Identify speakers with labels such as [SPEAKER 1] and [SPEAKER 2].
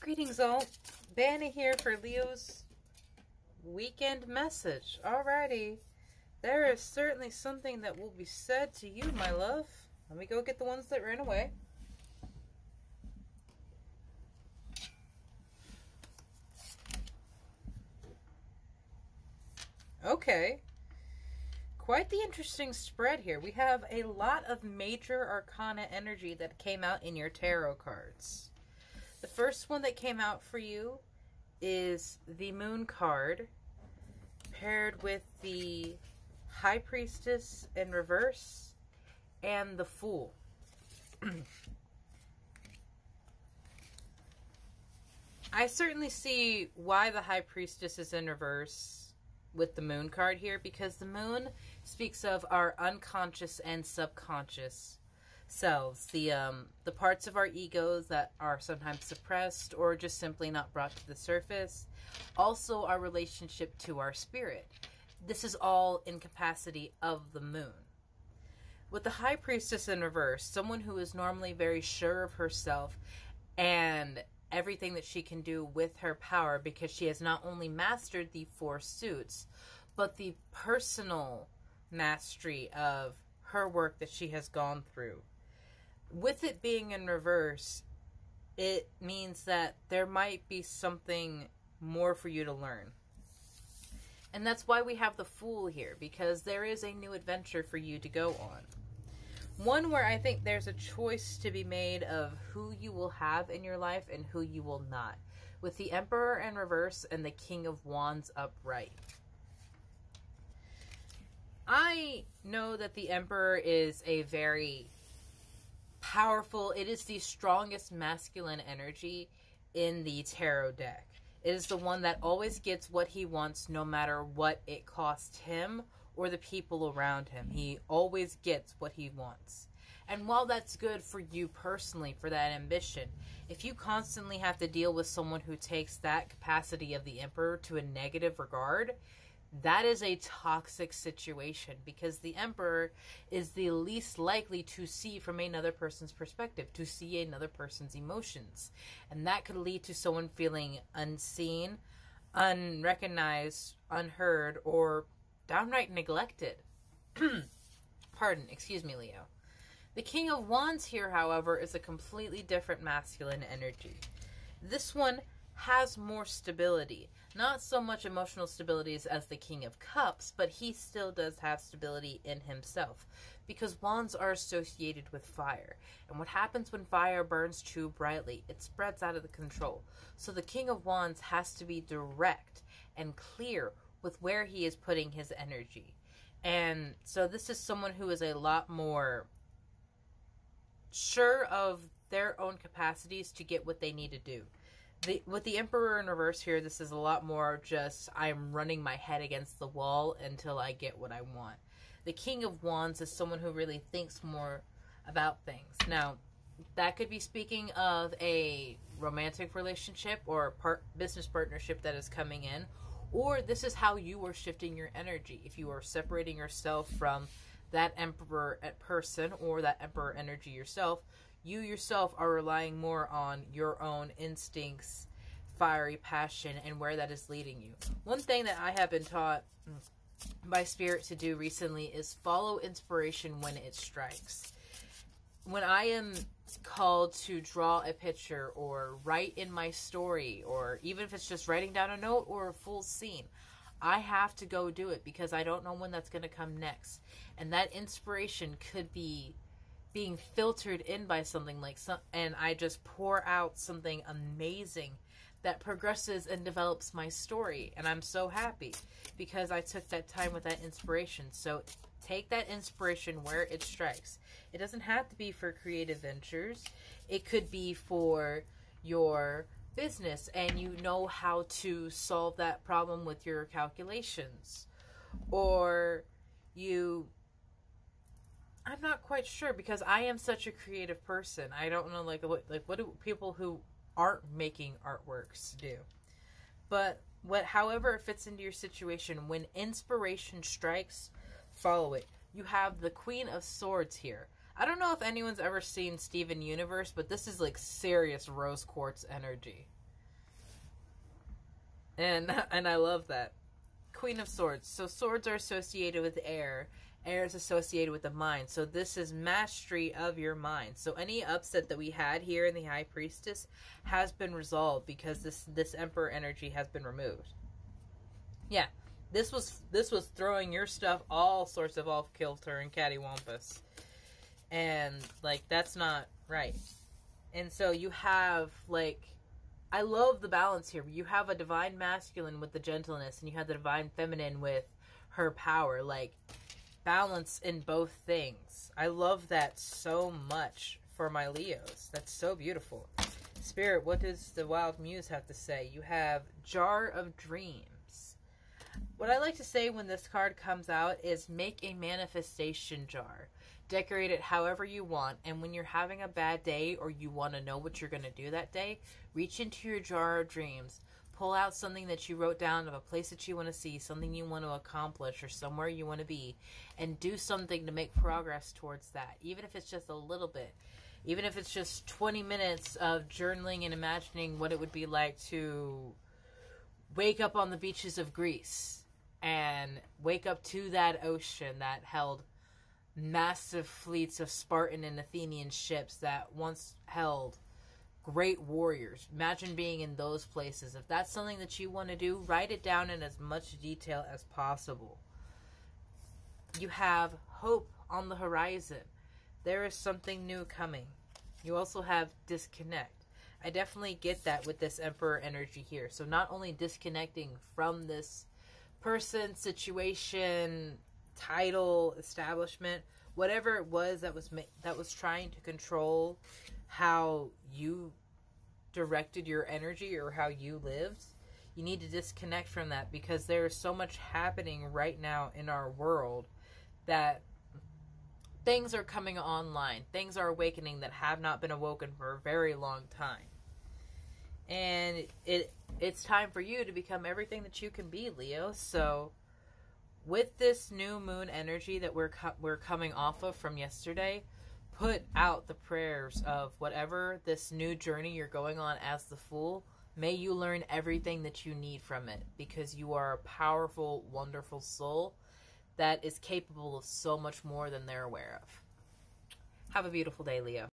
[SPEAKER 1] Greetings all. Banny here for Leo's weekend message. Alrighty. There is certainly something that will be said to you, my love. Let me go get the ones that ran away. Okay. Quite the interesting spread here. We have a lot of major arcana energy that came out in your tarot cards. The first one that came out for you is the Moon card, paired with the High Priestess in reverse and the Fool. I certainly see why the High Priestess is in reverse with the Moon card here, because the Moon speaks of our unconscious and subconscious selves, the parts of our egos that are sometimes suppressed or just simply not brought to the surface. Also, our relationship to our spirit. This is all in capacity of the Moon. With the High Priestess in reverse, someone who is normally very sure of herself and everything that she can do with her power, because she has not only mastered the 4 suits, but the personal mastery of her work that she has gone through. With it being in reverse, it means that there might be something more for you to learn. And that's why we have the Fool here, because there is a new adventure for you to go on. One where I think there's a choice to be made of who you will have in your life and who you will not. With the Emperor in reverse and the King of Wands upright. I know that the Emperor is a very powerful, it is the strongest masculine energy in the tarot deck. It is the one that always gets what he wants, no matter what it costs him or the people around him. He always gets what he wants. And while that's good for you personally, for that ambition, if you constantly have to deal with someone who takes that capacity of the Emperor to a negative regard, that is a toxic situation, because the Emperor is the least likely to see from another person's perspective, to see another person's emotions. And that could lead to someone feeling unseen, unrecognized, unheard, or downright neglected. Pardon, excuse me, Leo. The King of Wands here, however, is a completely different masculine energy. This one has more stability. Not so much emotional stability as the King of Cups, but he still does have stability in himself, because wands are associated with fire. And what happens when fire burns too brightly? It spreads out of the control. So the King of Wands has to be direct and clear with where he is putting his energy. And so this is someone who is a lot more sure of their own capacities to get what they need to do. With the Emperor in reverse here, this is a lot more just, I'm running my head against the wall until I get what I want. The King of Wands is someone who really thinks more about things. Now, that could be speaking of a romantic relationship or business partnership that is coming in, or this is how you are shifting your energy. If you are separating yourself from that Emperor person or that Emperor energy yourself, you yourself are relying more on your own instincts, fiery passion, and where that is leading you. One thing that I have been taught by Spirit to do recently is follow inspiration when it strikes. When I am called to draw a picture or write in my story, or even if it's just writing down a note or a full scene, I have to go do it, because I don't know when that's going to come next. And that inspiration could be being filtered in by something like and I just pour out something amazing that progresses and develops my story. And I'm so happy because I took that time with that inspiration. So take that inspiration where it strikes. It doesn't have to be for creative ventures. It could be for your business and you know how to solve that problem with your calculations. Or I'm not quite sure, because I am such a creative person. I don't know, what do people who aren't making artworks do? But however it fits into your situation, when inspiration strikes, follow it. You have the Queen of Swords here. I don't know if anyone's ever seen Steven Universe, but this is like serious rose quartz energy. And I love that. Queen of Swords. So swords are associated with air. Air is associated with the mind. So this is mastery of your mind. So any upset that we had here in the High Priestess has been resolved because this Emperor energy has been removed. Yeah. This was throwing your stuff all sorts of off kilter and cattywampus. And like that's not right. And so you have like, I love the balance here. You have a divine masculine with the gentleness, and you have the divine feminine with her power. Like, balance in both things. I love that so much for my Leos. That's so beautiful. Spirit, what does the Wild Muse have to say? You have Jar of Dreams. What I like to say when this card comes out is make a manifestation jar. Decorate it however you want, and when you're having a bad day or you want to know what you're going to do that day, reach into your jar of dreams, pull out something that you wrote down of a place that you want to see, something you want to accomplish, or somewhere you want to be, and do something to make progress towards that, even if it's just a little bit. Even if it's just 20 minutes of journaling and imagining what it would be like to wake up on the beaches of Greece and wake up to that ocean that held massive fleets of Spartan and Athenian ships that once held great warriors. Imagine being in those places. If that's something that you want to do, write it down in as much detail as possible. You have hope on the horizon. There is something new coming. You also have disconnect. I definitely get that with this Emperor energy here. So not only disconnecting from this person, situation, title, establishment, whatever it was that was trying to control how you directed your energy or how you lived. You need to disconnect from that because there is so much happening right now in our world that things are coming online. Things are awakening that have not been awoken for a very long time. And it's time for you to become everything that you can be, Leo. So with this new moon energy that we're coming off of from yesterday, put out the prayers of whatever this new journey you're going on as the Fool. May you learn everything that you need from it, because you are a powerful, wonderful soul that is capable of so much more than they're aware of. Have a beautiful day, Leo.